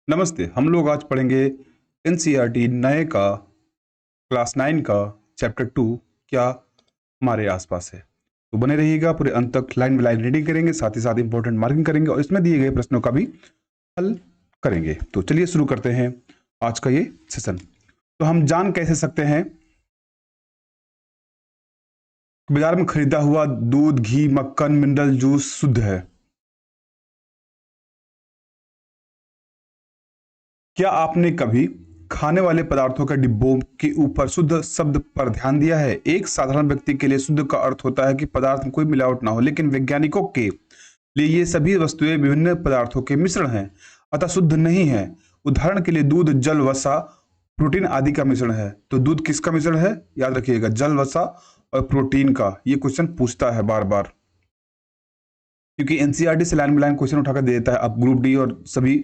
नमस्ते। हम लोग आज पढ़ेंगे एनसीईआरटी नए का क्लास 9 का चैप्टर 2 क्या हमारे आसपास है। तो बने रहिएगा, पूरे अंत तक लाइन बाय लाइन रीडिंग करेंगे, साथ ही साथ इंपॉर्टेंट मार्किंग करेंगे और इसमें दिए गए प्रश्नों का भी हल करेंगे। तो चलिए शुरू करते हैं आज का ये सेशन। तो हम जान कैसे सकते हैं बाजार में खरीदा हुआ दूध, घी, मक्खन, मिनरल जूस शुद्ध है? क्या आपने कभी खाने वाले पदार्थों के डिब्बों के ऊपर शुद्ध शब्द पर ध्यान दिया है? एक साधारण व्यक्ति के लिए शुद्ध का अर्थ होता है कि पदार्थ में कोई मिलावट ना हो, लेकिन वैज्ञानिकों के लिए ये सभी वस्तुएं विभिन्न पदार्थों के मिश्रण हैं, अतः शुद्ध नहीं है। उदाहरण के लिए दूध, जल, वसा, प्रोटीन आदि का मिश्रण है। तो दूध किसका मिश्रण है? याद रखिएगा, जल, वसा और प्रोटीन का। ये क्वेश्चन पूछता है बार बार, क्योंकि एनसीईआरटी से लाइन बाय लाइन क्वेश्चन उठाकर दे देता है। अब ग्रुप डी और सभी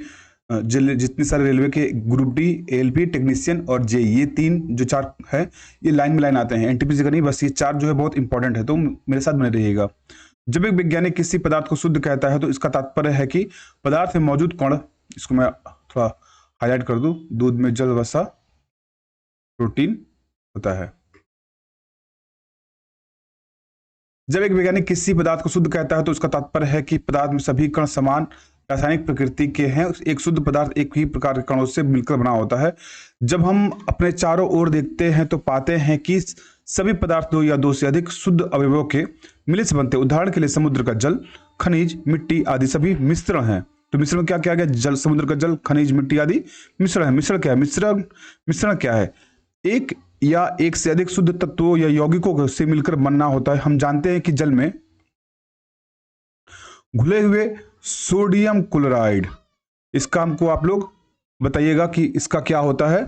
जितने सारे रेलवे के ग्रुप डी, एएलपी, टेक्नीशियन और जे, ये तीन जो चार है, ये लाइन में लाइन आते हैं। एनटीपीसी का नहीं, बस ये चार जो है बहुत इंपॉर्टेंट है, तो मेरे साथ बने रहिएगा। जब एक वैज्ञानिक किसी पदार्थ को शुद्ध कहता है तो इसका तात्पर्य है कि पदार्थ में मौजूद कण, इसको मैं थोड़ा हाईलाइट कर दूं, दूध में जल, वसा, प्रोटीन होता है। जब एक वैज्ञानिक किसी पदार्थ को शुद्ध कहता है तो इसका तात्पर्य है कि पदार्थ में सभी कण समान रासायनिक प्रकृति के हैं। एक शुद्ध पदार्थ एक ही प्रकार के कणों से मिलकर बना होता है। जब हम अपने चारों ओर देखते हैं तो पाते हैं कि सभी पदार्थ दो या दो से अधिक शुद्ध अवयवों के मिले से बनते हैं। उदाहरण के लिए समुद्र का जल, खनिज, मिट्टी आदि सभी मिश्रण हैं। तो मिश्रण क्या क्या गया? जल, समुद्र का जल, खनिज, मिट्टी आदि मिश्रण है। मिश्रण क्या है? मिश्रण क्या है? एक या एक से अधिक शुद्ध तत्वों या यौगिकों से मिलकर बनना होता है। हम जानते हैं कि जल में घुले हुए सोडियम क्लोराइड, इसका हमको आप लोग बताइएगा कि इसका क्या होता है,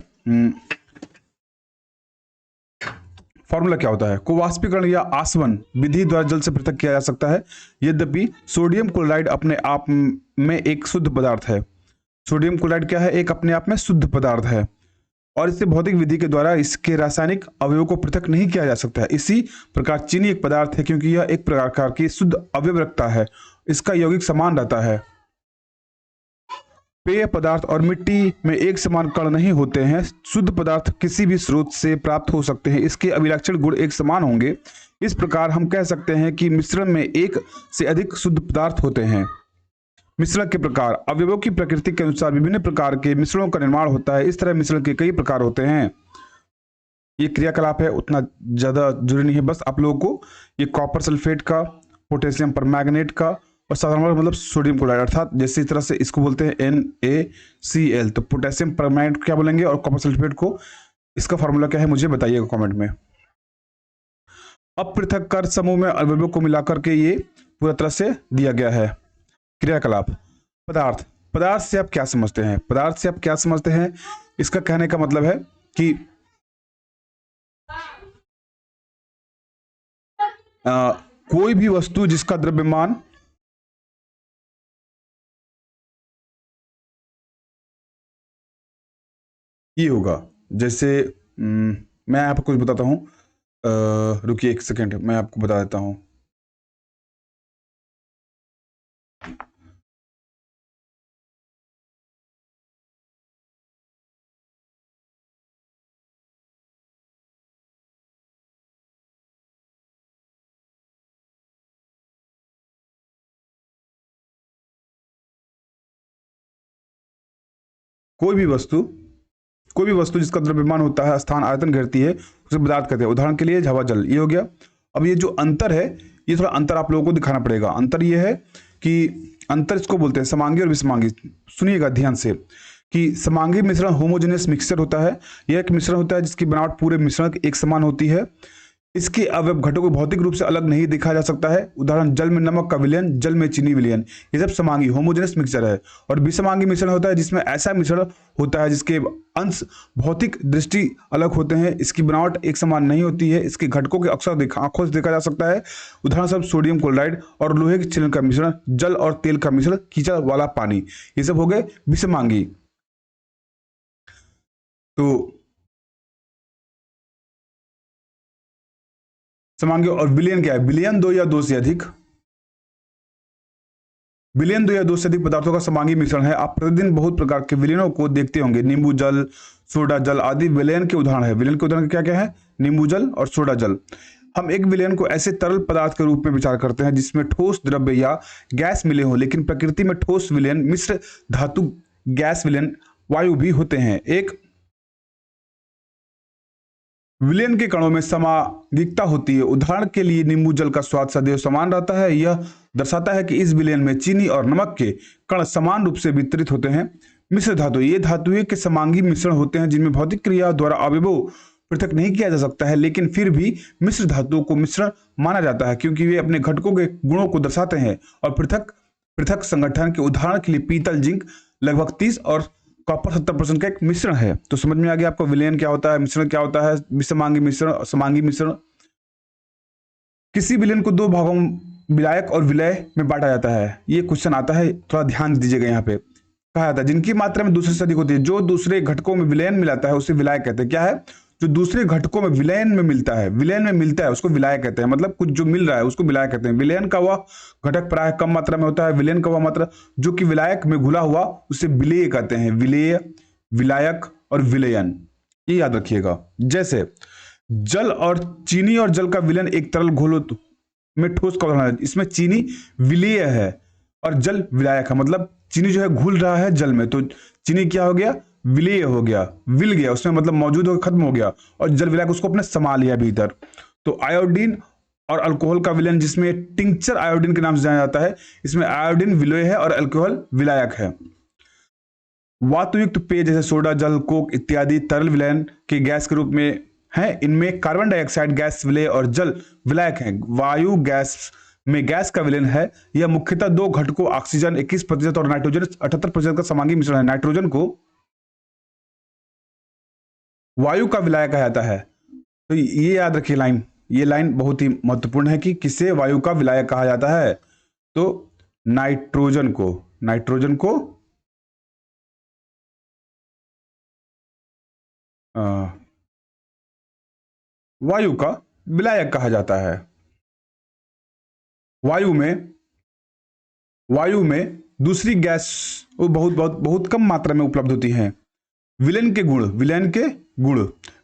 फॉर्मूला क्या होता है। को वाष्पीकरण या आसवन विधि द्वारा जल से पृथक किया जा सकता है। यद्यपि सोडियम क्लोराइड अपने आप में एक शुद्ध पदार्थ है। सोडियम क्लोराइड क्या है? एक अपने आप में शुद्ध पदार्थ है और इसे भौतिक विधि के द्वारा इसके रासायनिक अवयवों को पृथक नहीं किया जा सकता है। इसी प्रकार चीनी एक पदार्थ है क्योंकि यह एक प्रकार की शुद्ध अवयव रखता है, इसका यौगिक समान रहता है। पेय पदार्थ और मिट्टी में एक समान कण नहीं होते हैं। शुद्ध पदार्थ किसी भी स्रोत से प्राप्त हो सकते हैं, इसके अभिलक्षण गुण एक समान होंगे। इस प्रकार हम कह सकते हैं कि मिश्रण में एक से अधिक शुद्ध पदार्थ होते हैं। मिश्रण के प्रकार, अवयवों की प्रकृति के अनुसार विभिन्न प्रकार के मिश्रणों का निर्माण होता है। इस तरह मिश्रण के कई प्रकार होते हैं। ये क्रियाकलाप है, उतना ज्यादा जरूरी नहीं है, बस आप लोगों को ये कॉपर सल्फेट का, पोटेशियम परमैंगनेट का और साधारण मतलब सोडियम क्लोराइड, अर्थात जैसे इस तरह से इसको बोलते हैं NaCl, तो पोटेशियम परमैंगनेट क्या बोलेंगे और कॉपर सल्फेट को, इसका फॉर्मूला क्या है मुझे बताइएगा कमेंट में। अपृथक कर समूह में अवयवों को मिलाकर के ये पूरा तरह से दिया गया है। क्रियाकलाप, पदार्थ, पदार्थ से आप क्या समझते हैं? पदार्थ से आप क्या समझते हैं? इसका कहने का मतलब है कि कोई भी वस्तु जिसका द्रव्यमान ये होगा। जैसे मैं आपको कुछ बताता हूं, रुकिए एक सेकेंड, मैं आपको बता देता हूं। कोई भी वस्तु जिसका द्रव्यमान होता है, स्थान, आयतन घेरती है, उसे पदार्थ कहते हैं। उदाहरण के लिए हवा, जल, ये हो गया। अब ये जो अंतर है, ये थोड़ा अंतर आप लोगों को दिखाना पड़ेगा। अंतर ये है कि अंतर इसको बोलते हैं समांगी और विसमांगी। सुनिएगा ध्यान से कि समांगी मिश्रण होमोजेनियस मिक्सचर होता है। यह एक मिश्रण होता है जिसकी बनावट पूरे मिश्रण की एक समान होती है। इसके अवयव घटकों को भौतिक रूप से अलग नहीं देखा जा सकता है। उदाहरण, जल में नमक का विलयन, जल में चीनी विलयन, ये सब समांगी होमोजेनस मिक्सचर है। और विषमांगी मिश्रण होता है जिसमें ऐसा मिश्रण होता है जिसके अंश भौतिक दृष्टि अलग होते हैं, इसकी बनावट एक समान नहीं होती है, इसके घटकों के अक्सर आंखों से देखा जा सकता है। उदाहरण सब सोडियम क्लोराइड और लोहे के छिलन का मिश्रण, जल और तेल का मिश्रण, कीचड़ वाला पानी, ये सब हो गए विषमांगी। तो समांगी और विलयन क्या है? विलयन दो या दो से अधिक विलयन दो या दो से अधिक पदार्थों का समांगी मिश्रण है। आप प्रतिदिन बहुत प्रकार के विलयनों को देखते होंगे। नींबू जल, सोडा जल आदि विलयन के उदाहरण है। विलयन के उदाहरण क्या क्या है? नींबू जल और सोडा जल। हम एक विलयन को ऐसे तरल पदार्थ के रूप में विचार करते हैं जिसमें ठोस द्रव्य या गैस मिले हो, लेकिन प्रकृति में ठोस विलयन, मिश्र धातु गैस विलयन, वायु भी होते हैं। एक विलयन के कणों में समांगिकता होती है। उदाहरण के लिए नींबू जल का स्वाद सदैव समान रहता है। यह दर्शाता है कि इस विलयन में चीनी और नमक के कण समान रूप से वितरित होते हैं। मिश्र धातु, ये धातुएं के समांगी मिश्रण होते हैं जिनमें भौतिक क्रिया द्वारा अवयवों पृथक नहीं किया जा सकता है, लेकिन फिर भी मिश्र धातुओं को मिश्रण माना जाता है क्योंकि वे अपने घटकों के गुणों को दर्शाते हैं और पृथक पृथक संगठन के। उदाहरण के लिए पीतल जिंक लगभग 30 और कॉपर 70% का एक मिश्रण है। तो समझ में आ गया आपको विलयन क्या होता है, मिश्रण क्या होता है, समांगी मिश्रण, समांगी मिश्रण। किसी विलयन को दो भागों विलायक और विलय में बांटा जाता है। ये क्वेश्चन आता है, थोड़ा ध्यान दीजिएगा। यहाँ पे कहा जाता है जिनकी मात्रा में दूसरे से अधिक होती है। जो दूसरे घटकों में विलयन मिलाता है उसे विलायक कहते हैं। क्या है? जो दूसरे घटकों में विलयन में मिलता है उसको विलायक कहते हैं। मतलब कुछ जो मिल रहा है उसको विलायक कहते हैं। विलयन का वह घटक प्राय कम मात्रा में होता है। विलयन का वह मात्रा जो कि विलायक में घुला हुआ उसे विलेय कहते हैं। विलेय, विलायक और विलयन, ये याद रखिएगा। जैसे जल और चीनी और जल का विलयन एक तरल घोल में ठोस का उदाहरण है। इसमें चीनी विलेय है और जल विलायक है। मतलब चीनी जो है घुल रहा है जल में, तो चीनी क्या हो गया? विलेय हो गया, विल गया उसमें, मतलब मौजूद हो, खत्म हो गया। और जल विलायक उसको अपने समा लिया भीतर। तो आयोडीन और अल्कोहल का विलयन, जिसमें टिंक्चर आयोडीन के नाम से जाना जाता है, इसमें आयोडीन विलेय है और अल्कोहल विलायक है। वातुयुक्त पेय जैसे सोडा, जल, कोक इत्यादि तरल विलयन के गैस के रूप में है। इनमें कार्बन डाइऑक्साइड गैस विलेय और जल विलायक है। वायु गैस में गैस का विलयन है। यह मुख्यतः दो घटकों ऑक्सीजन 21% और नाइट्रोजन 78% का समांगी मिश्रण है। नाइट्रोजन को वायु का विलायक कहा जाता है। तो ये याद रखिए लाइन, ये लाइन बहुत ही महत्वपूर्ण है कि किसे वायु का विलायक कहा जाता है। तो नाइट्रोजन को वायु का विलायक कहा जाता है। वायु में दूसरी गैस वो बहुत कम मात्रा में उपलब्ध होती हैं। विलयन के गुण,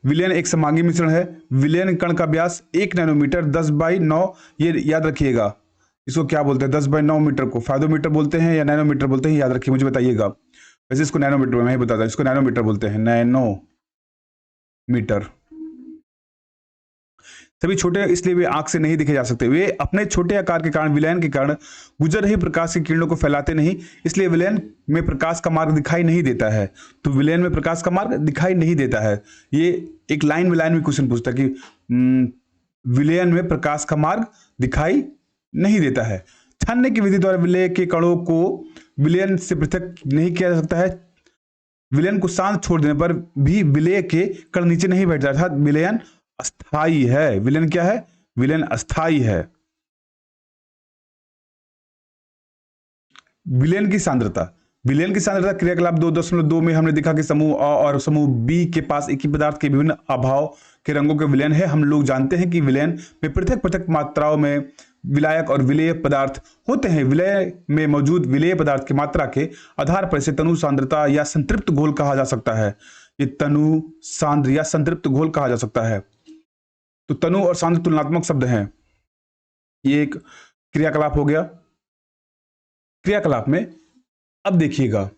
विलयन एक समांगी मिश्रण है। विलयन कण का व्यास 1 नैनोमीटर 10/9, ये याद रखिएगा। इसको क्या बोलते हैं? 10/9 मीटर को फेदोमीटर बोलते हैं या नैनोमीटर बोलते हैं, याद रखिए, मुझे बताइएगा। वैसे इसको नैनोमीटर, मैं ही बताता हूं, इसको नैनोमीटर बोलते हैं, नैनोमीटर। सभी छोटे इसलिए वे आंख से नहीं दिखे जा सकते। वे अपने छोटे आकार के कारण, विलयन के कारण गुजर रही प्रकाश की किरणों को फैलाते नहीं, इसलिए विलयन में प्रकाश का मार्ग दिखाई नहीं देता है। तो विलयन में प्रकाश का मार्ग दिखाई नहीं देता है। ये एक लाइन में क्वेश्चन पूछता है कि विलयन में प्रकाश का मार्ग दिखाई नहीं देता है। छानने की विधि द्वारा विलय के कणों को विलयन से पृथक नहीं किया जा सकता है। विलयन को शांत छोड़ देने पर भी विलय के कण नीचे नहीं बैठ जाता, अर्थात विलयन अस्थाई है। विलयन क्या है? विलयन अस्थाई है। विलयन की सांद्रता क्रियाकलाप 2.2 में हमने देखा कि समूह अ और समूह बी के पास एक ही पदार्थ के विभिन्न अभाव के रंगों के विलयन है। हम लोग जानते हैं कि विलयन में पृथक पृथक मात्राओं में विलायक और विलेय पदार्थ होते हैं। विलय में मौजूद विलेय पदार्थ की मात्रा के आधार पर इसे तनु सांद्रता या संतृप्त घोल कहा जा सकता है। ये तनु, सांद्र या संतृप्त घोल कहा जा सकता है। तो तनु और सांद्र तुलनात्मक शब्द हैं। ये एक क्रियाकलाप हो गया। क्रियाकलाप में अब देखिएगा,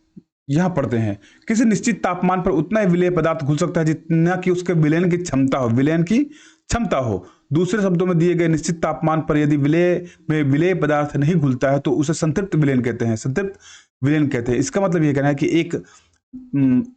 यहां पढ़ते हैं, किसी निश्चित तापमान पर उतना ही विलेय पदार्थ घुल सकता है जितना कि उसके विलयन की क्षमता हो। दूसरे शब्दों में, दिए गए निश्चित तापमान पर यदि विलेय में विलेय पदार्थ नहीं घुलता है तो उसे संतृप्त विलयन कहते हैं। इसका मतलब यह कहना है कि एक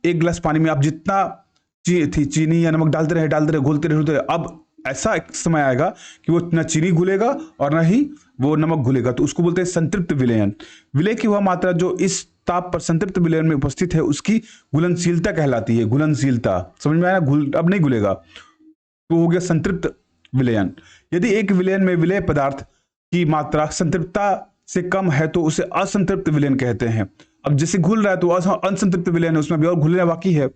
गिलास पानी में आप जितना चीनी या नमक डालते रहे, घोलते रहे, अब ऐसा एक समय आएगा कि वो न चीनी घुलेगा और न ही वो नमक घुलेगा, तो उसको बोलते हैं संतृप्त विलयन। विलय की वह मात्रा जो इस ताप पर संतृप्त विलयन में उपस्थित है उसकी घुलनशीलता कहलाती है। घुलनशीलता समझ में आया? अब नहीं घुलेगा तो हो गया संतृप्त विलयन। यदि एक विलयन में विलेय पदार्थ की मात्रा संतृप्तता से कम है तो उसे असंतृप्त विलयन कहते हैं। अब जैसे घुल रहा है तो असंतृप्त विलयन है, उसमें अभी और घुलना बाकी है।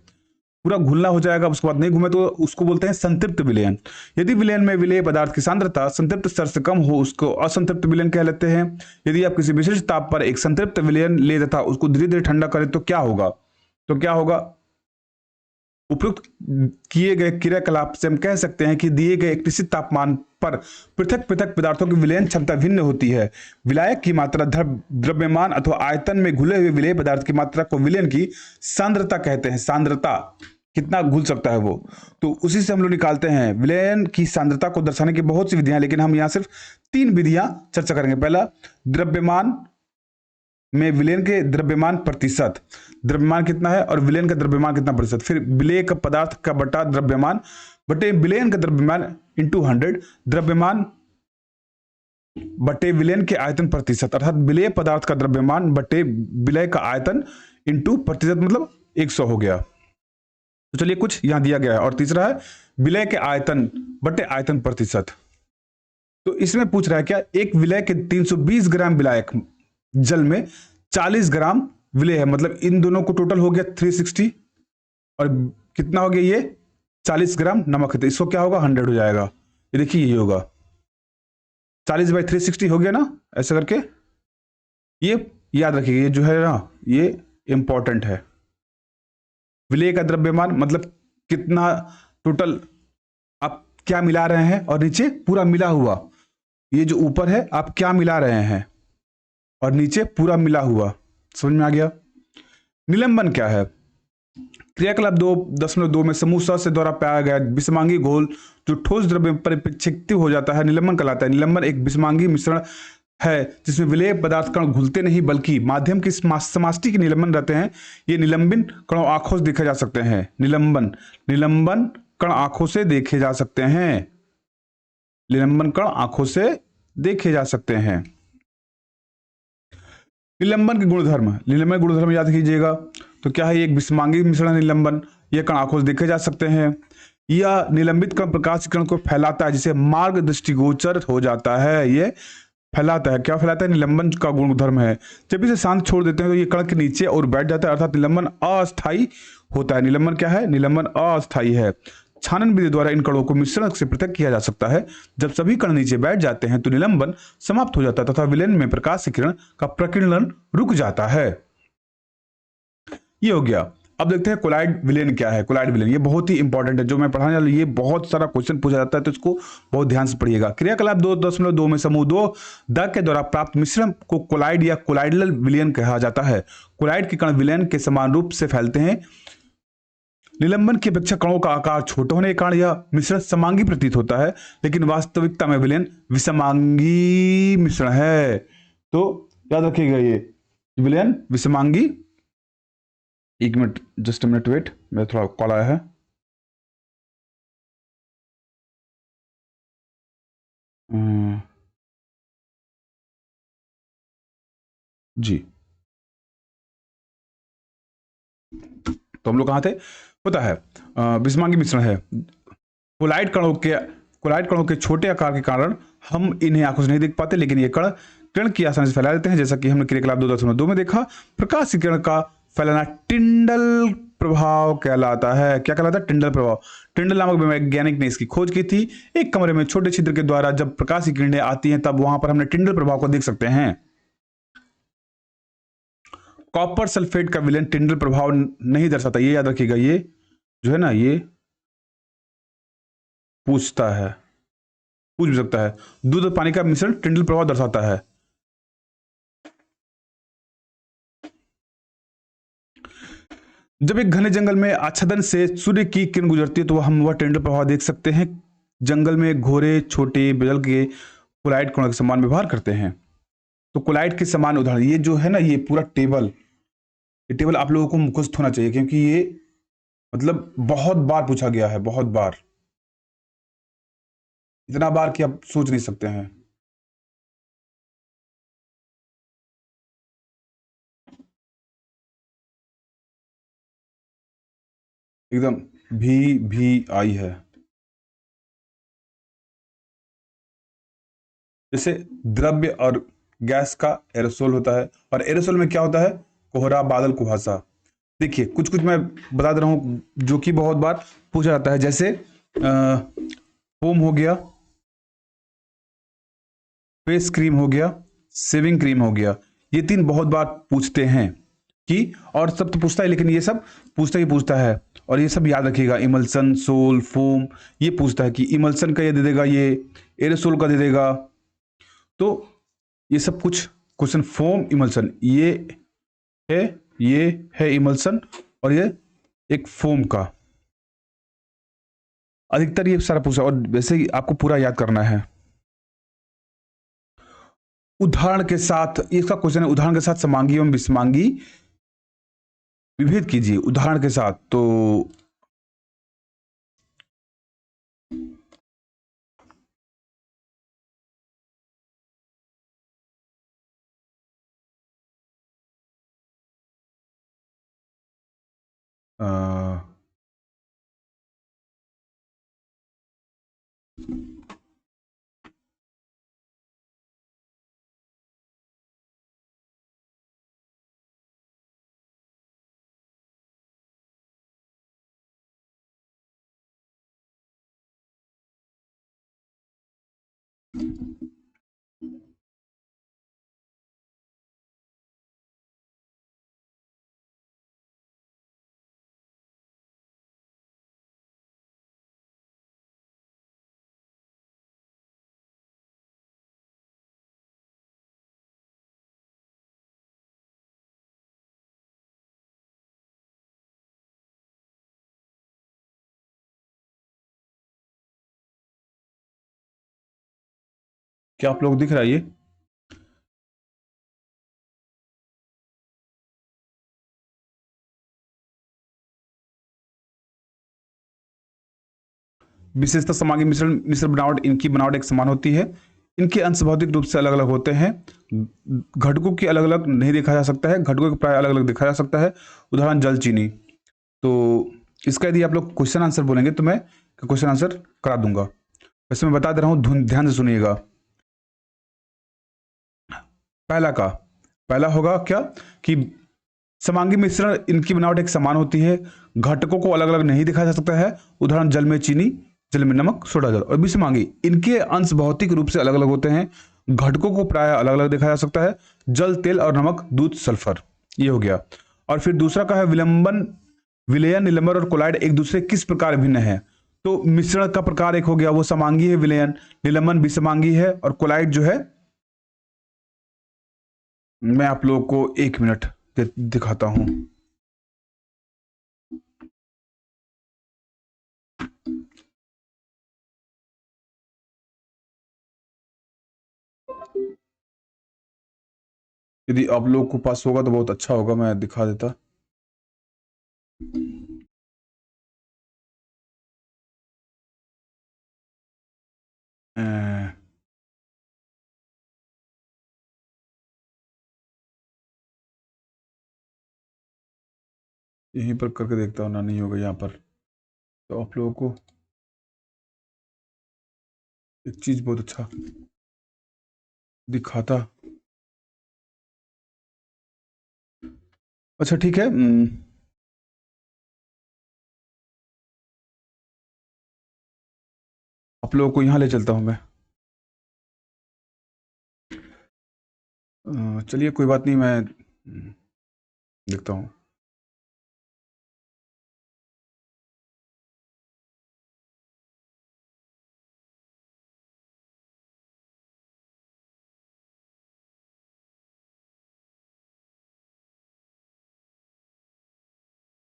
पूरा घुलना हो जाएगा, उसके बाद नहीं घूमे तो उसको बोलते हैं संतृप्त विलयन। यदि विलयन में विलेय पदार्थ की सांद्रता संतृप्त स्तर से कम हो उसको असंतृप्त विलयन कह लेते हैं। यदि आप किसी विशिष्ट ताप पर एक संतृप्त विलयन ले तथा उसको धीरे धीरे ठंडा करें तो क्या होगा? तो क्या होगा? उपयुक्त किए गए क्रियाकलाप से हम कह सकते हैं कि दिए गए एक निश्चित तापमान पर पृथक पृथक पदार्थों की विलयन क्षमता भिन्न होती है। विलायक की मात्रा द्रव्यमान अथवा आयतन में घुले हुए विलेय पदार्थ की मात्रा को विलयन की सांद्रता कहते हैं। सांद्रता, कितना घुल सकता है वो, तो उसी से हम लोग निकालते हैं। विलयन की सांद्रता को दर्शाने की बहुत सी विधियां, लेकिन हम यहां सिर्फ 3 विधियां चर्चा करेंगे। पहला, द्रव्यमान में विलयन के द्रव्यमान प्रतिशत, द्रव्यमान कितना है और विलयन का द्रव्यमान कितना प्रतिशत। फिर विलेय का पदार्थ का बटा द्रव्यमान बटे विलयन का द्रव्यमान इंटू 100, द्रव्यमान बटे विलयन के आयतन प्रतिशत, अर्थात विलेय पदार्थ का द्रव्यमान बटे विलय का आयतन इंटू प्रतिशत, मतलब 100 हो गया। तो चलिए कुछ यहां दिया गया है। और तीसरा है विलय के आयतन बटे आयतन प्रतिशत। तो इसमें पूछ रहा है क्या, एक विलय के 320 ग्राम विलायक जल में 40 ग्राम विलय है, मतलब इन दोनों को टोटल हो गया 360, और कितना हो गया ये 40 ग्राम नमक है, तो इसको क्या होगा 100 हो जाएगा। ये देखिए ये होगा 40/360 हो गया ना, ऐसा करके। ये याद रखिए, ये जो है ना ये इंपॉर्टेंट है। विलय का द्रव्यमान मतलब कितना टोटल आप क्या मिला रहे हैं, और नीचे पूरा मिला हुआ, ये जो ऊपर है आप क्या मिला रहे हैं और नीचे पूरा मिला हुआ। समझ में आ गया? निलंबन क्या है? क्रियाकलाप 2.2 में समूह स से द्वारा पाया गया विषमांगी घोल जो ठोस द्रव्य में परिक्षेपित हो जाता है निलंबन कहलाता है। निलंबन एक विषमांगी मिश्रण है जिसमें विलेय पदार्थ कण घुलते नहीं बल्कि माध्यम की समाष्टि के निलंबन रहते हैं। ये निलंबन कणों आंखों से देखे जा सकते हैं। निलंबन कण आंखों से देखे जा सकते हैं। निलंबन कण आंखों से देखे जा सकते हैं। निलंबन के गुणधर्म याद कीजिएगा। तो क्या है, एक विषमांगी मिश्रण निलंबन, यह कण आंखों से देखे जा सकते हैं। यह निलंबित कण प्रकाश किरण को फैलाता है जिसे मार्ग दृष्टिगोचर हो जाता है। ये फैलाता है, क्या फैलाता है? निलंबन का गुणधर्म है। जब इसे शांत छोड़ देते हैं तो ये कण के नीचे और बैठ जाता है, अर्थात निलंबन अस्थायी होता है। निलंबन क्या है? निलंबन अस्थायी है। छानन विधि द्वारा इन कणों को मिश्रण से पृथक किया जा सकता है। जब सभी कण नीचे बैठ जाते हैं तो निलंबन समाप्त हो जाता है तथा विलयन में प्रकाश किरण का प्रकीर्णन रुक जाता है। ये हो गया। अब देखते हैं कोलाइड विलयन क्या है। कोलाइड विलयन ये बहुत ही इंपॉर्टेंट है, जो मैं पढ़ाने वाला, ये बहुत सारा क्वेश्चन पूछा जाता है, तो इसको बहुत ध्यान से पढ़िएगा। क्रियाकलाप 2.2 में समूह 2 द के द्वारा प्राप्त मिश्रण को कोलाइड या कोलाइडल विलयन कहा जाता है। कोलाइड के कण विलयन के समान रूप से फैलते हैं। निलंबन की अपेक्षा कणों का आकार छोटा होने के कारण यह मिश्रण समांगी प्रतीत होता है, लेकिन वास्तविकता में विलयन विषमांगी मिश्रण है। तो याद रखिएगा ये विलयन विषमांगी। एक minute, just a minute wait, मेरा थोड़ा कॉल आया है। जी, तो हम लोग कहाँ थे? होता है विषमांगी मिश्रण है। कोलाइड कणों के छोटे आकार के कारण हम इन्हें आंखों से नहीं देख पाते, लेकिन ये कण किरण की आसानी से फैला देते हैं, जैसा कि हमने क्रियाकलाप 2.2 में देखा। प्रकाश किरण का फैलाना टिंडल प्रभाव कहलाता है। क्या कहलाता है? टिंडल प्रभाव। टिंडल नामक वैज्ञानिक ने इसकी खोज की थी। एक कमरे में छोटे छिद्र के द्वारा जब प्रकाश की किरणें आती हैं तब वहां पर हमने टिंडल प्रभाव को देख सकते हैं। कॉपर सल्फेट का विलयन टिंडल प्रभाव नहीं दर्शाता, ये याद रखिएगा। ये जो है ना, ये पूछ भी सकता है। दूध और पानी का मिश्रण टिंडल प्रभाव दर्शाता है। जब एक घने जंगल में आच्छादन से सूर्य की किरण गुजरती है तो वह टिंडल प्रभाव देख सकते हैं। जंगल में घोरे छोटे बेल के कोलाइड कणों के समान व्यवहार करते हैं। तो कोलाइड के समान उदाहरण ये जो है ना, ये पूरा टेबल, ये टेबल आप लोगों को मुखस्त होना चाहिए, क्योंकि ये मतलब बहुत बार पूछा गया है, बहुत बार, इतना बार कि आप सोच नहीं सकते हैं। एकदम भी आई है। जैसे द्रव्य और गैस का एरोसोल होता है, और एरोसोल में क्या होता है? कोहरा, बादल, कुहासा। देखिए कुछ कुछ मैं बता दे रहा हूँ जो कि बहुत बार पूछा जाता है, जैसे फोम हो गया, फेस क्रीम हो गया, शेविंग क्रीम हो गया। ये तीन बहुत बार पूछते हैं कि, और सब तो पूछता है लेकिन ये सब पूछता है। और ये सब याद रखिएगा, इमल्सन, सोल, फोम, ये पूछता है कि इमल्सन का ये दे देगा, ये एरोसोल का दे देगा। तो ये सब कुछ क्वेश्चन, फोम, इमल्सन, है ये है इमल्सन और ये एक फोम का, अधिकतर ये सारा पूछा। और वैसे ही आपको पूरा याद करना है। उदाहरण के साथ, इसका क्वेश्चन है उदाहरण के साथ समांगी एवं विषमांगी विभेद कीजिए। उदाहरण के साथ तो क्या आप लोग दिख रहा है ये? विशेषता समांगी मिश्रण मिश्र बनावट, इनकी बनावट एक समान होती है। इनके अंश भौतिक रूप से अलग अलग होते हैं। घटकों की अलग अलग नहीं देखा जा सकता है, घटकों को प्राय अलग अलग देखा जा सकता है। उदाहरण जल, चीनी। तो इसका यदि आप लोग क्वेश्चन आंसर बोलेंगे तो मैं क्वेश्चन आंसर करा दूंगा। वैसे मैं बता दे रहा हूँ, ध्यान से सुनिएगा। पहला होगा क्या कि समांगी मिश्रण, इनकी बनावट एक समान होती है, घटकों को अलग अलग नहीं दिखाया जा सकता है। उदाहरण जल में चीनी, जल में नमक, सोडा जल। और विषमांगी, इनके अंश भौतिक रूप से अलग अलग होते हैं, घटकों को प्राय अलग अलग दिखाया जा सकता है। जल, तेल और नमक, दूध, सल्फर। ये हो गया। और फिर दूसरा का है विलंबन, विलयन, निलंबन और कोलाइड एक दूसरे किस प्रकार भिन्न है। तो मिश्रण का प्रकार एक हो गया, वो समांगी है विलयन, निलंबन विषमांगी है, और कोलाइड जो है, मैं आप लोगों को 1 मिनट दिखाता हूं। यदि आप लोग को पास होगा तो बहुत अच्छा होगा, मैं दिखा देता। यहीं पर करके देखता हूँ ना, नहीं होगा यहाँ पर तो आप लोगों को एक चीज बहुत अच्छा दिखाता। अच्छा ठीक है, आप लोगों को यहाँ ले चलता हूँ मैं। चलिए कोई बात नहीं, मैं देखता हूँ।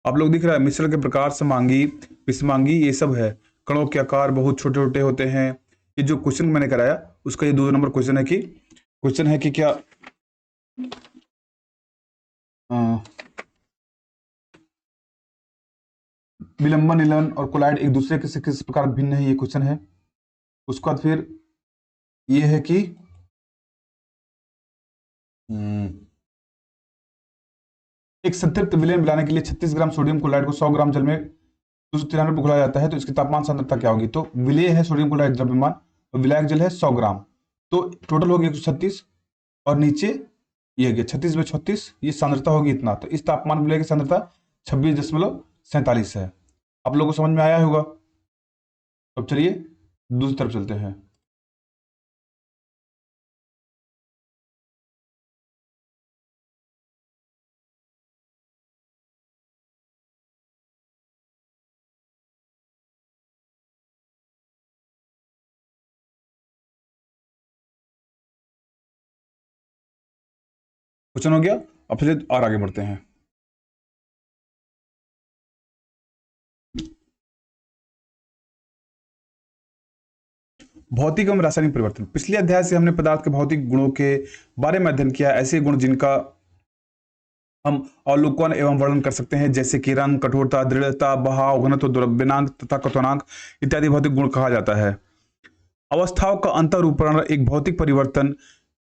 आप लोग दिख रहा है, मिश्रण के प्रकार समांगी, विषमांगी, ये सब है। कणों के आकार बहुत छोटे छोटे होते हैं। ये जो क्वेश्चन मैंने कराया उसका ये 2 नंबर क्वेश्चन है कि क्या विलंबन, निलंबन और कोलाइड एक दूसरे के से किस प्रकार भिन्न है, ये क्वेश्चन है। उसके बाद फिर ये है कि एक संतृप्त विलयन बनाने के लिए 36 ग्राम सोडियम क्लोराइड को 100 ग्राम जल में 293 पर घुलाया जाता है, तो इसकी तापमान सांद्रता क्या होगी। तो विलेय है सोडियम क्लोराइड द्रव्यमान और विलायक जल है 100 ग्राम, तो टोटल होगी 136 और नीचे ये 36 में 36, ये सांद्रता होगी इतना। तो इस तापमान विलेय की सांद्रता 26.47 है। आप लोगों को समझ में आया होगा। अब चलिए दूसरी तरफ चलते हैं। क्वेश्चन हो गया। अब चलिए और आगे बढ़ते हैं। भौतिक एवं रासायनिक परिवर्तन। पिछले अध्याय से हमने पदार्थ के भौतिक गुणों के बारे में अध्ययन किया। ऐसे गुण जिनका हम अवलोकन एवं वर्णन कर सकते हैं, जैसे कि रंग, कठोरता, दृढ़ता, बहाव, घनत्व, द्रव्यनांक तथा क्वथनांक इत्यादि भौतिक गुण कहा जाता है। अवस्थाओं का अंतरूपण एक भौतिक परिवर्तन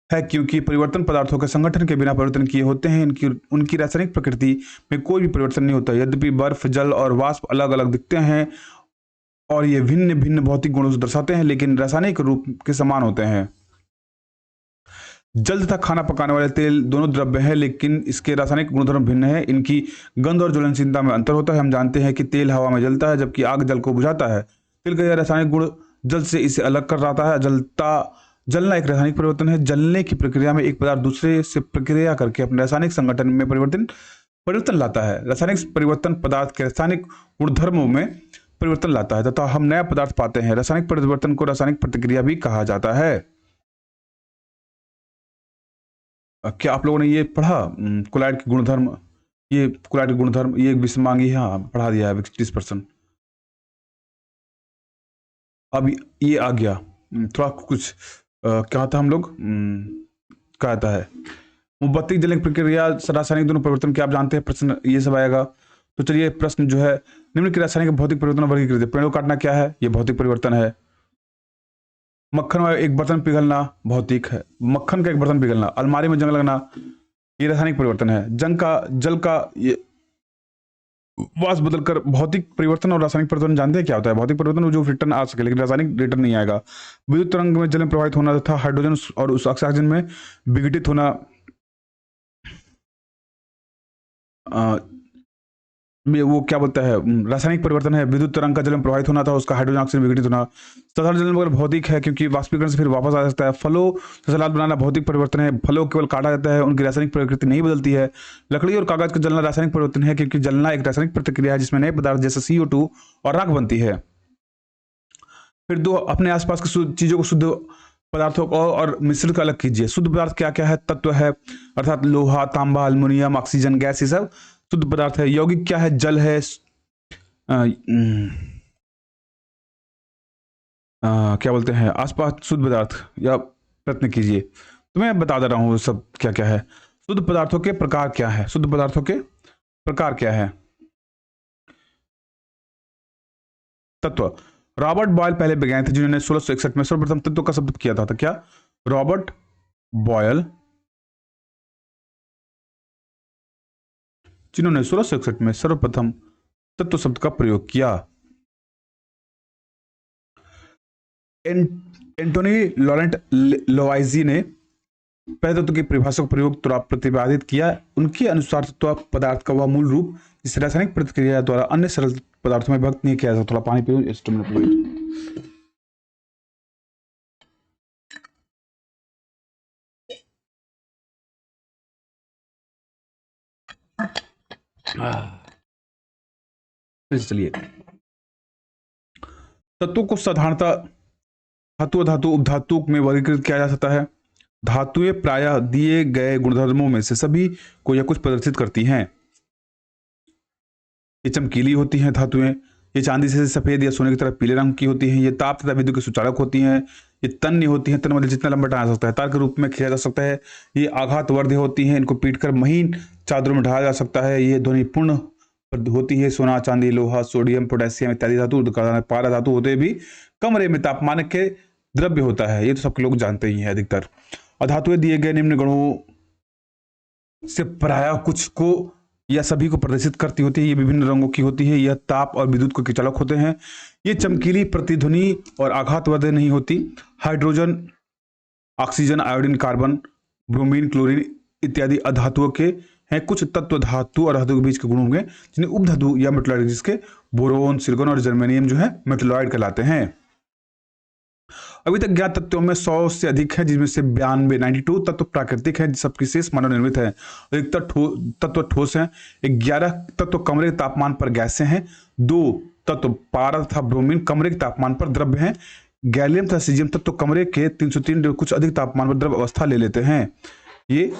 है, क्योंकि परिवर्तन पदार्थों के संगठन के बिना परिवर्तन किए होते हैं। उनकी रासायनिक प्रकृति में कोई भी परिवर्तन नहीं होता। यद्यपि बर्फ, जल और वाष्प अलग अलग दिखते हैं और ये भिन्न भिन्न भौतिक गुणों से दर्शाते हैं, लेकिन रासायनिक रूप के समान होते हैं। जल तथा खाना पकाने वाले तेल दोनों द्रव्य हैं, लेकिन इसके रासायनिक गुणधर्म भिन्न है। इनकी गंध और ज्वलनशीलता में अंतर होता है। हम जानते हैं कि तेल हवा में जलता है, जबकि आग जल को बुझाता है। तेल का यह रासायनिक गुण जल से इसे अलग कर रहा है। जलना एक रासायनिक परिवर्तन है। जलने की प्रक्रिया में एक पदार्थ दूसरे से प्रक्रिया करके अपने रासायनिक संगठन में परिवर्तन लाता है। रासायनिक परिवर्तन पदार्थ के रासायनिक गुणधर्मों में परिवर्तन लाता है तथा हम नया पदार्थ पाते हैं। रासायनिक परिवर्तन को रासायनिक प्रतिक्रिया भी कहा जाता है। क्या आप लोगों ने ये पढ़ा? कोलाइड के गुणधर्म, ये कोलाइड के गुणधर्म, ये विषम मांगी है, हाँ पढ़ा दिया है 20%। अब ये आ गया थोड़ा कुछ क्या था हम लोग क्या आता है भौतिक जलने की प्रक्रिया, रासायनिक दोनों परिवर्तन क्या आप जानते हैं? प्रश्न ये सब आएगा। तो चलिए प्रश्न जो है, निम्न के रासायनिक भौतिक परिवर्तन वर्गीकृत है। पेड़ों काटना क्या है? ये भौतिक परिवर्तन है। मक्खन में एक बर्तन पिघलना भौतिक है। मक्खन का एक बर्तन पिघलना, अलमारी में जंग लगना, ये रासायनिक परिवर्तन है। जल का ये वाष्प बदलकर भौतिक परिवर्तन और रासायनिक परिवर्तन जानते हैं क्या होता है? भौतिक परिवर्तन जो रिटर्न आ सके, लेकिन रासायनिक रिटर्न नहीं आएगा। विद्युत तरंग में जल में प्रवाहित होना तथा हाइड्रोजन और उस ऑक्सीजन में विघटित होना, वो क्या बोलता है, रासायनिक परिवर्तन है। विद्युत तरंग का जल में प्रवाहित होना था, उसका हाइड्रोजन ऑक्सीजन विघटित होना। साधारण जल में भौतिक है, क्योंकि वाष्पीकरण से फिर वापस आ सकता है। फलों से सलाद बनाना भौतिक परिवर्तन है। फलों केवल काटा जाता है, उनकी रासायनिक प्रकृति नहीं बदलती है। लकड़ी और कागज का जलना रासायनिक परिवर्तन है, क्योंकि जलना एक रासायनिक प्रतिक्रिया है जिसमें नए पदार्थ जैसे CO2 और राख बनती है। फिर दो, अपने आसपास की चीजों को, शुद्ध पदार्थों को और मिश्रित का अलग कीजिए। शुद्ध पदार्थ क्या क्या है? तत्व है, अर्थात लोहा, तांबा, एल्युमिनियम, ऑक्सीजन गैस, ये सब शुद्ध पदार्थ है। यौगिक क्या है? जल है, क्या बोलते हैं, आसपास शुद्ध पदार्थ, या प्रयत्न कीजिए। तो मैं बता दे रहा हूँ सब क्या क्या है। शुद्ध पदार्थों के प्रकार क्या है? शुद्ध पदार्थों के प्रकार क्या है? तत्व। रॉबर्ट बॉयल पहले वैज्ञानिक थे जिन्होंने 1661 में सर्वप्रथम तत्व का शब्द किया था। तो क्या रॉबर्ट बॉयल, जिन्होंने 1661 में सर्वप्रथम तत्व शब्द का प्रयोग किया। एंटोनी लॉरेंट लोवाइजी ने पहले तत्व की परिभाषा का प्रयोग प्रतिपादित किया। उनके अनुसार तत्व पदार्थ का वह मूल रूप जिस रासायनिक प्रतिक्रिया द्वारा अन्य सरल पदार्थों में व्यक्त नहीं किया जाता। थोड़ा पानी पियो। चलिए, तत्वों को साधारणतः धातु, धातु, उपधातु में वर्गीकृत किया जा सकता है। धातुएं प्रायः दिए गए गुणधर्मों में से सभी को या कुछ प्रदर्शित करती हैं। ये चमकीली होती हैं धातुएं। ये चांदी से सफेद या सोने की तरह पीले रंग की होती हैं। ये ताप तथा विद्युत के सुचालक होती हैं। ये तन्य होती हैं, तन मतलब जितना लंबा टाया जा सकता है, तार के रूप में खींचा जा सकता है। ये आघातवर्ध्य होती हैं, इनको पीटकर महीन चादरों में ढाला जा सकता है। ये ध्वनिपूर्ण होती है। सोना, चांदी, लोहा, सोडियम, पोटेशियम इत्यादि धातु, पारा धातु होते भी कमरे में तापमान के द्रव्य होता है। ये तो सब लोग जानते ही हैं अधिकतर। और धातुएं दिए गए निम्न गुणों से प्रायः कुछ को या सभी को प्रदर्शित करती होती है। ये विभिन्न रंगों की होती है। यह ताप और विद्युत को चालक होते हैं। ये चमकीली, प्रतिध्वनि और आघातवर्धक नहीं होती। Hydrogen, oxygen, iodine, carbon, bromine, chlorine इत्यादि अधातुओं के हैं कुछ तत्व धातु और धातु के बीच के गुण होंगे जिन्हें उपधातु या मेटलॉइड, जिसके बोरोन, सिलिकॉन और जर्मेनियम जो है मेटलॉइड कहलाते हैं। अभी तक ज्ञात तत्वों में 100 से अधिक है, जिसमें से 92 तत्व प्राकृतिक है, सबकी शेष मानव निर्मित है। एक तत्व ठोस है, 11 तत्व कमरे के तापमान पर गैसें हैं, 2 तत्व पारा तथा ब्रोमीन कमरे के तापमान पर द्रव्य हैं, गैलियम तथा सीजियम तत्व कमरे के 303 कुछ अधिक तापमान पर द्रव अवस्था ले लेते हैं। ये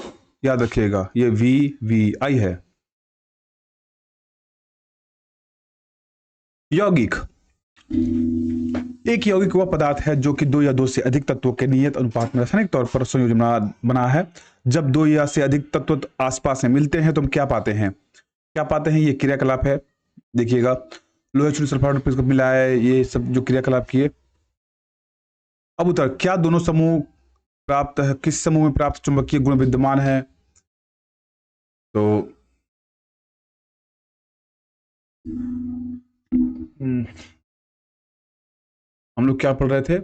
याद रखिएगा, ये VVI है। यौगिक, एक यौगिक वह पदार्थ है जो कि 2 या 2 से अधिक तत्वों के नियत अनुपात में रासायनिक तौर पर संयोजन बना है। जब 2 या से अधिक तत्व आसपास में मिलते हैं तो हम क्या पाते हैं? ये क्रियाकलाप है। देखिएगा, लोहे चूने सल्फाइड को मिला है, ये सब जो क्रियाकलाप किए। अब उत्तर, क्या दोनों समूह प्राप्त है, किस समूह में प्राप्त चुंबकीय गुण विद्यमान है? तो हम लोग क्या पढ़ रहे थे?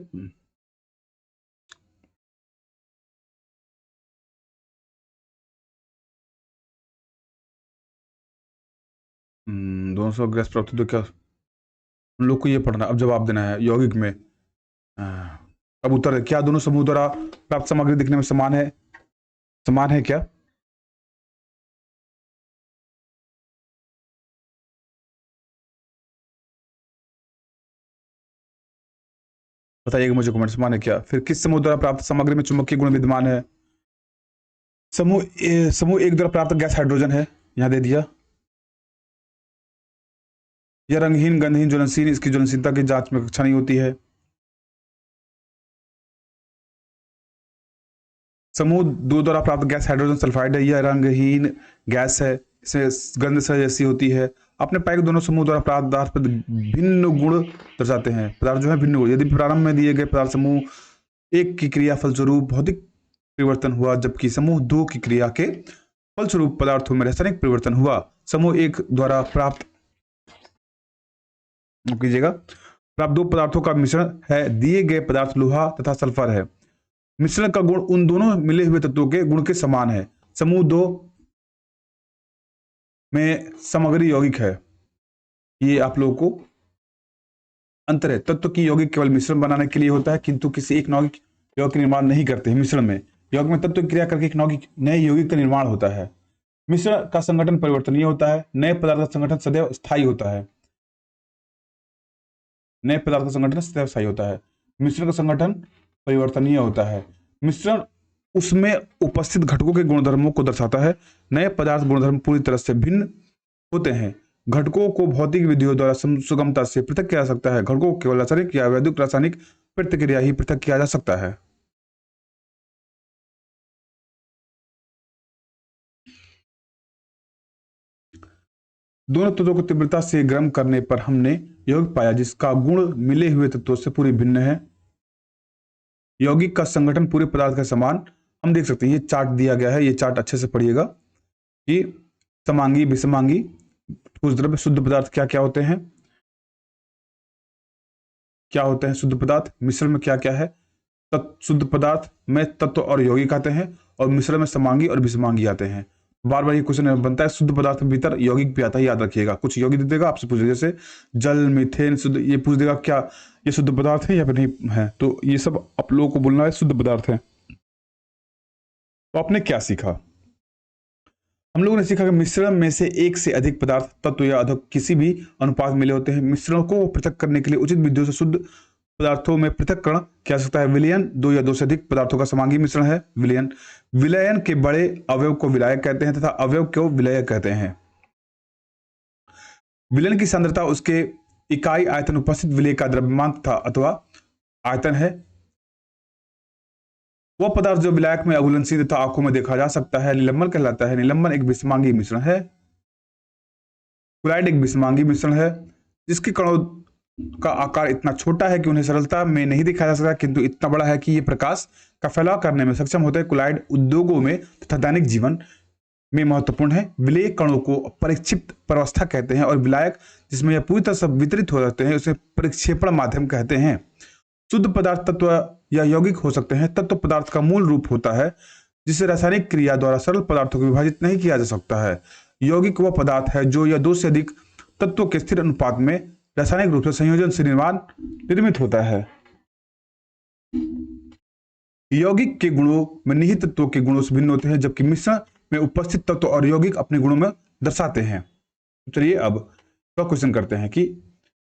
दोनों सौ गैस प्राप्त, तो क्या हम लोग को ये पढ़ना, अब जवाब देना है यौगिक में। अब उत्तर है, क्या दोनों समूह द्वारा प्राप्त सामग्री दिखने में समान है? समान है क्या? बताइएगा मुझे कमेंट, समान है क्या? फिर किस समूह द्वारा प्राप्त सामग्री में चुंबकीय गुण विद्यमान है? समूह एक द्वारा प्राप्त गैस हाइड्रोजन है, यहां दे दिया। यह रंगहीन गंधहीन ज्वलनशील, इसकी ज्वलनशीलता की जांच में कक्षा नहीं होती है। समूह 2 द्वारा प्राप्त गैस हाइड्रोजन सल्फाइड है, यह रंगहीन गैस है, इसे गंध से जैसी होती है। आपने पाया कि दोनों समूह द्वारा प्राप्त पदार्थ पर भिन्न गुण दर्शाते हैं, पदार्थ जो है भिन्न गुण। यदि प्रारंभ में दिए गए पदार्थ समूह 1 की क्रिया फलस्वरूप भौतिक परिवर्तन हुआ, जबकि समूह 2 की क्रिया के फलस्वरूप पदार्थों में रासायनिक परिवर्तन हुआ। समूह 1 द्वारा प्राप्त कीजिएगा, प्राप्त 2 पदार्थों का मिश्रण है, दिए गए पदार्थ लोहा तथा सल्फर है। मिश्रण का गुण उन दोनों मिले हुए तत्वों के गुण के समान है। समूह 2 में सामग्री यौगिक है, ये आप लोगों को अंतर है। तत्व की यौगिक केवल मिश्रण बनाने के लिए होता है, किंतु किसी एक यौगिक का निर्माण नहीं करते हैं। मिश्रण में यौगिक में तत्व की क्रिया करके एक नए यौगिक का निर्माण होता है। मिश्रण का संगठन परिवर्तनीय होता है, नए पदार्थ का संगठन सदैव स्थायी होता है। नए पदार्थ का संगठन सदैव स्थायी होता है, मिश्रण का संगठन परिवर्तनीय होता है। मिश्रण उसमें उपस्थित घटकों के गुणधर्मों को दर्शाता है। नए पदार्थ गुणधर्म पूरी तरह से भिन्न होते हैं। घटकों को भौतिक विधियों द्वारा सुगमता से पृथक किया जा सकता है। घटकों को केवल रासायनिक या वैद्युत रासायनिक प्रतिक्रिया ही पृथक किया जा सकता है। दोनों तत्वों को तीव्रता से गर्म करने पर हमने यौगिक पाया जिसका गुण मिले हुए तत्वों से पूरी भिन्न है। यौगिक का संगठन पूरे पदार्थ का समान, हम देख सकते हैं, ये चार्ट दिया गया है, ये चार्ट अच्छे से पढ़िएगा कि समांगी, विषमांगी, ठोस द्रव्य, शुद्ध पदार्थ क्या क्या होते हैं, शुद्ध पदार्थ। मिश्रण में क्या क्या है? शुद्ध पदार्थ में तत्व और यौगिक आते हैं, और मिश्रण में समांगी और विषमांगी आते हैं। बार बार ये क्वेश्चन बनता है, शुद्ध पदार्थ के भीतर यौगिक भी आता है, याद रखिएगा। कुछ यौगिक दे देगा, आपसे पूछ, जैसे जल, मीथेन, शुद्ध, ये पूछ देगा क्या ये शुद्ध पदार्थ है या फिर नहीं है। तो ये सब आप लोगों को बोलना है शुद्ध पदार्थ है। तो आपने क्या सीखा? हम लोगों ने सीखा कि मिश्रण में से एक से अधिक पदार्थ तत्व या अधिक किसी भी अनुपात मिले होते हैं। मिश्रण को पृथक करने के लिए उचित विधियों से शुद्ध पदार्थों में पृथक्करण किया जा सकता है। विलयन, 2 या 2 से अधिक पदार्थों का समांगी मिश्रण है विलयन। विलयन के बड़े अवयव को विलायक कहते हैं तथा अवयव को विलयक कहते हैं। विलयन की सांद्रता उसके इकाई आयतन उपस्थित विलय का द्रव्यमान तथा अथवा आयतन है। वह पदार्थ जो विलायक में अघुलनशील तथा आंखों में देखा जा सकता है निलंबन कहलाता है। निलंबन एक विषमांगी मिश्रण है। क्लोराइड एक विषमांगी मिश्रण है जिसके कणों का आकार इतना छोटा है कि उन्हें सरलता में नहीं देखा जा सकता, किंतु इतना बड़ा है कि ये प्रकाश का फैलाव करने में सक्षम होते हैं। क्लोराइड उद्योगों में तथा दैनिक जीवन में महत्वपूर्ण है। विलेय कणों को परिक्षिप्त प्रावस्था कहते हैं, और विलायक जिसमें यह पूरी तरह से वितरित हो जाते हैं उसे परिक्षेपण माध्यम कहते हैं। शुद्ध पदार्थ तत्व या यौगिक हो सकते हैं। तत्व पदार्थ का मूल रूप होता है जिसे रासायनिक क्रिया द्वारा सरल पदार्थों को विभाजित नहीं किया जा सकता है। यौगिक वह पदार्थ है जो या दो से अधिक तत्वों के स्थिर अनुपात में रासायनिक रूप से संयोजन से निर्मित होता है। यौगिक के गुणों में निहित तत्वों के गुणों से भिन्न होते हैं, जबकि मिश्रण में उपस्थित तत्व और यौगिक अपने गुणों में दर्शाते हैं। चलिए अब क्वेश्चन करते हैं कि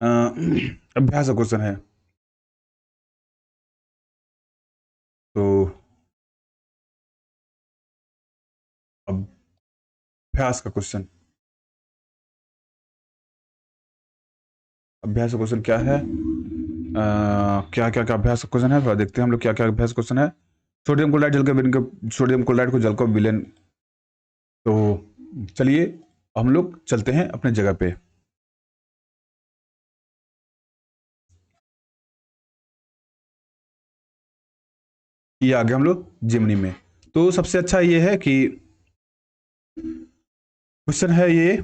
अभ्यास का क्वेश्चन है। तो अभ्यास का क्वेश्चन क्या है? क्या क्या क्या अभ्यास का क्वेश्चन है, थोड़ा देखते हैं हम लोग क्या क्या अभ्यास क्वेश्चन है। सोडियम क्लोराइड जल के सोडियम क्लोराइड को जल को विलयन। तो चलिए हम लोग चलते हैं अपने जगह पे। ये आ गए हम लोग जिमनी में। तो सबसे अच्छा ये है कि क्वेश्चन है ये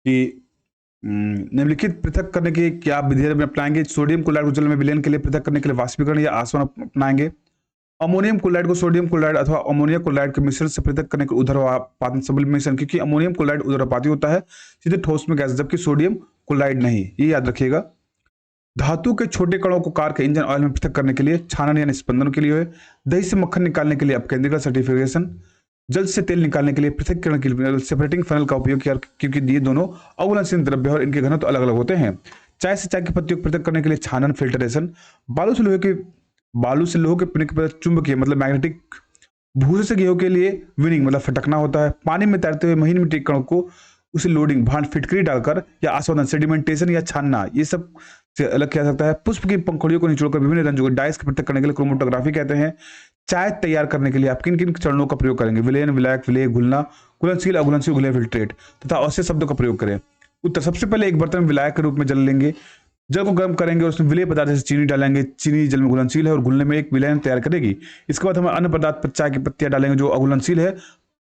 कि निम्नलिखित पृथक करने की क्या विधि में अपनाएंगे? सोडियम क्लोराइड को जल में विलयन के लिए पृथक करने के लिए वाष्पीकरण या आसवन अपनाएंगे। अमोनियम क्लोराइड को सोडियम क्लोराइड अथवा अमोनिया क्लोराइड के मिश्रण से पृथक करने के ऊर्ध्वपातन सब्लिमेशन, क्योंकि अमोनियम क्लोराइड ऊर्ध्वपाती होता है सीधे ठोस में गैस, जबकि सोडियम क्लोराइड नहीं। ये याद रखिएगा। धातु के छोटे कणों को कार के इंजन ऑयल में पृथक करने के लिए छानन या निस्पंदन के लिए। दही से मक्खन निकालने के लिए अपकेंद्रीकरण सर्टिफिकेशन। जल से तेल निकालने के लिए पृथक्करण के लिए सेपरेटिंग फनल का उपयोग किया, क्योंकि ये दोनों अघुलनशील द्रव्य और इनके घनत्व अलग अलग होते हैं। चाय से चाय की पत्तियों को पृथक करने के लिए छानन फिल्टरेशन। बालू से लोहे के पिन के चुंबकीय मतलब मैग्नेटिक। भूसे से गेहूं के लिए विनिंग मतलब फटकना होता है। पानी में तैरते हुए महीन मिट्टी कणों को उसे लोडिंग भांड फिटकरी डालकर या आस्वादन सेडिमेंटेशन या छानना, ये सब से अलग किया जा सकता है। पुष्प की पंखुड़ियों को निचोड़कर विभिन्न रंगों को डाइस के पृथक करने के लिए क्रोमेटोग्राफी कहते हैं। चाय तैयार करने के लिए आप किन किन चरणों का प्रयोग करेंगे? विलयन, विलायक, विलेय, घुलना, घुलनशील, अघुलनशील, घुले, फिल्ट्रेट तथा अवश्य शब्दों का प्रयोग करें। उत्तर, सबसे पहले एक बर्तन में विलायक के रूप में जल लेंगे, जल को गर्म करेंगे और उसमें विलेय पदार्थ जैसे चीनी डालेंगे। चीनी जल में घुलनशील है और घुलने में एक विलयन तैयार करेगी। इसके बाद हम अन्य पदार्थ पर चाय की पत्तियां डालेंगे जो अघुलनशील है,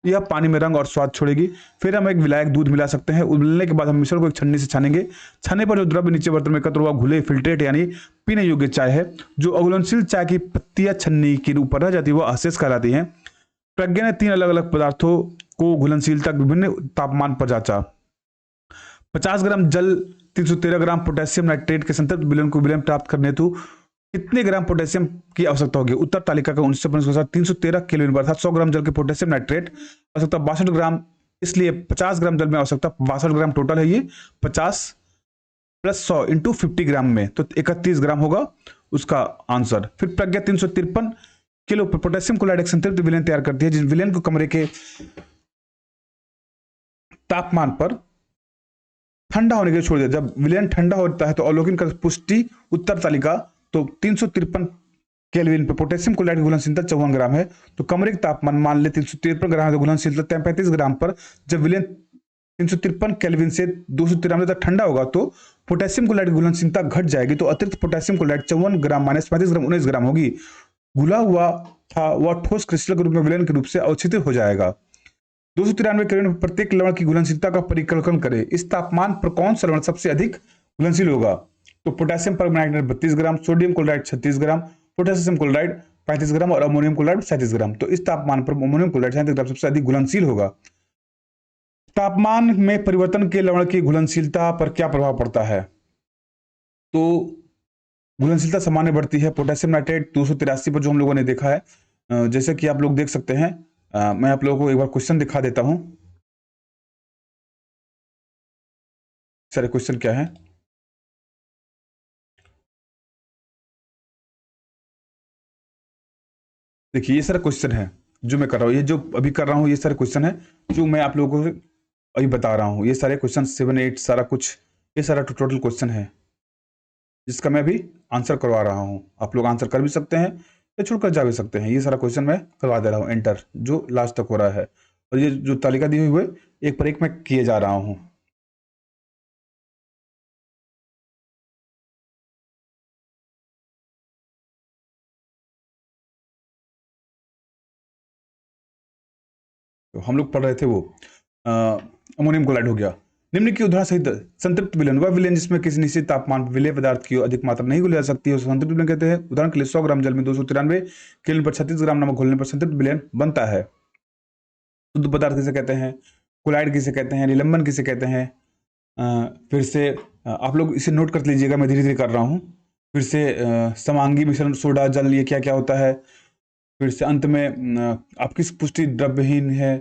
यह पानी में रंग और स्वाद छोड़ेगी। फिर हम एक विलायक दूध मिला सकते हैं। उबलने के बाद हम मिश्रण को एक छन्नी से छानेंगे। छाने पर जो द्रव्य नीचे बर्तन में एकत्र हुआ घुले फिल्ट्रेट यानी पीने योग्य चाय है। जो अघुलनशील चाय की पत्तियां छन्नी के ऊपर रह जाती है वह अवशेष कहलाती हैं। प्रज्ञा ने 3 अलग अलग पदार्थों को घुलनशीलता विभिन्न तापमान पर जांचा। 50 ग्राम जल 313 ग्राम पोटेशियम नाइट्रेट के संतृप्त विलयन को विलयन प्राप्त करने हेतु कितने ग्राम पोटेशियम की आवश्यकता होगी? उत्तर, तालिका का 19 केल्विन अर्थात 100 ग्राम जल के पोटेशियम नाइट्रेट आवश्यकता 62 ग्राम, इसलिए 50 ग्राम जल में आवश्यकता 62 ग्राम टोटल है। ये 50 प्लस 100 इंटू 50 ग्राम में तो 31 ग्राम होगा उसका आंसर। फिर प्रज्ञा 353 किलो पोटेशियम क्लोराइड संतृप्त विलयन तैयार करती है, जिस विलयन को कमरे के तापमान पर ठंडा होने के लिए छोड़ दिया। जब विलयन ठंडा होता है तो अवलोकन कर पुष्टि उत्तर तालिका। तो 353 केल्विन पे पोटेशियम क्लोराइड की घुलनशीलता 54 ग्राम है। तो कमरे के तापमान मान ले 353 ग्राम है तो घुलनशीलता 35 ग्राम पर जब विलयन 353 केल्विन से 293 तक ठंडा होगा तो पोटेशियम क्लोराइड की घुलनशीलता घट जाएगी। तो अतिरिक्त पोटेशियम क्लोराइड 54 ग्राम माइनस 35 ग्राम 19 ग्राम होगी। घुला हुआ था वह ठोस क्रिस्टल के रूप में विलयन के रूप से अवक्षेपित हो जाएगा। 293 केल्विन पर प्रत्येक लवण की घुलनशीलता का परिकलन करें। इस तापमान पर कौन सा लवण सबसे अधिक घुलनशील होगा? तो पोटेशियम परमैंगनेट 32 ग्राम, सोडियम क्लोराइड 36 ग्राम, पोटेशियम क्लोराइड 35 ग्राम और अमोनियम क्लोराइड 37 ग्राम। तो इस तापमान पर अमोनियम क्लोराइड 37 ग्राम सबसे अधिक घुलनशील होगा। तापमान में परिवर्तन के लवण की घुलनशीलता पर क्या प्रभाव पड़ता है? तो घुलनशीलता सामान्य बढ़ती है। पोटेशियम नाइट्रेट 283 पर जो हम लोगों ने देखा है, जैसे कि आप लोग देख सकते हैं, मैं आप लोगों को एक बार क्वेश्चन दिखा देता हूं। सारे क्वेश्चन क्या है? देखिए ये सारा क्वेश्चन है जो मैं कर रहा हूँ, ये जो अभी कर रहा हूँ ये सारे क्वेश्चन है जो मैं आप लोगों को अभी बता रहा हूँ। ये सारे क्वेश्चन 7, 8 सारा कुछ, ये सारा टोटल क्वेश्चन है जिसका मैं अभी आंसर करवा रहा हूँ। आप लोग आंसर कर भी सकते हैं या छोड़कर जा भी सकते हैं। ये सारा क्वेश्चन मैं करवा दे रहा हूँ एंटर, जो लास्ट तक हो रहा है। और ये जो तालिका दी हुई है एक पर एक मैं किए जा रहा हूँ। तो हम लोग पढ़ रहे थे वो अमोनियम क्लोराइड हो गया। निम्न की उदाहरण सहित संतृप्त विलयन, वह विलयन जिसमें किसी निश्चित तापमान पर विलेय पदार्थ की अधिक मात्रा नहीं घुली जा सकती है उसे संतृप्त विलयन कहते हैं। उदाहरण के लिए 100 ग्राम जल में 293 केल्विन पर 36 ग्राम नमक घोलने पर संतृप्त विलयन बनता है। शुद्ध पदार्थ किसे कहते हैं, कोलाइड किसे कहते हैं, निलंबन किसे कहते हैं। फिर से आप लोग इसे नोट कर लीजिएगा, मैं धीरे धीरे कर रहा हूँ। फिर से समांगी मिश्रण, सोडा, जल, ये क्या क्या होता है। फिर से अंत में आप किस पुष्टि द्रव्यहीन है,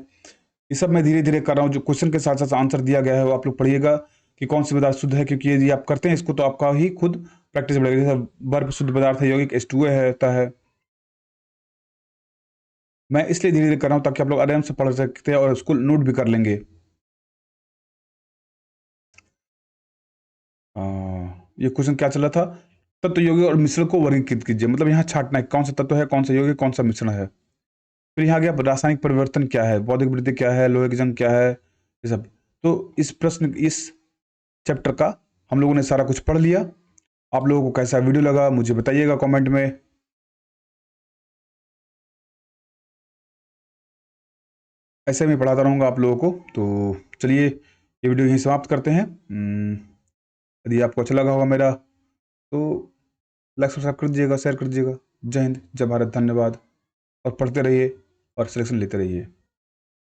ये सब मैं धीरे धीरे कर रहा हूँ। जो क्वेश्चन के साथ साथ आंसर दिया गया है वो आप लोग पढ़िएगा कि कौन सी पदार्थ शुद्ध है, क्योंकि यदि आप करते हैं इसको तो आपका ही खुद प्रैक्टिस बढ़ेगी। जैसे बर्फ शुद्ध पदार्थ है, यौगिक H2O है होता है। मैं इसलिए धीरे धीरे कर रहा हूँ ताकि आप लोग आराम से पढ़ सकते हैं और उसको नोट भी कर लेंगे। ये क्वेश्चन क्या चला था, तत्व यौगिक और मिश्रण को वर्गीकृत कीजिए। मतलब यहाँ छांटना है कौन सा तत्व है, कौन सा यौगिक, कौन सा मिश्रण है। फिर यहाँ गया रासायनिक परिवर्तन क्या है, बौद्धिक वृद्धि क्या है, लोहे की जंग क्या है, ये सब। तो इस चैप्टर का हम लोगों ने सारा कुछ पढ़ लिया। आप लोगों को कैसा वीडियो लगा मुझे बताइएगा कमेंट में। ऐसे मैं पढ़ाता रहूँगा आप लोगों को। तो चलिए ये वीडियो यहीं समाप्त करते हैं। यदि आपको अच्छा लगा होगा मेरा तो लाइक सब्सक्राइब कर दीजिएगा, शेयर कर दीजिएगा। जय हिंद, जय भारत, धन्यवाद। और पढ़ते रहिए और सिलेक्शन लेते रहिए।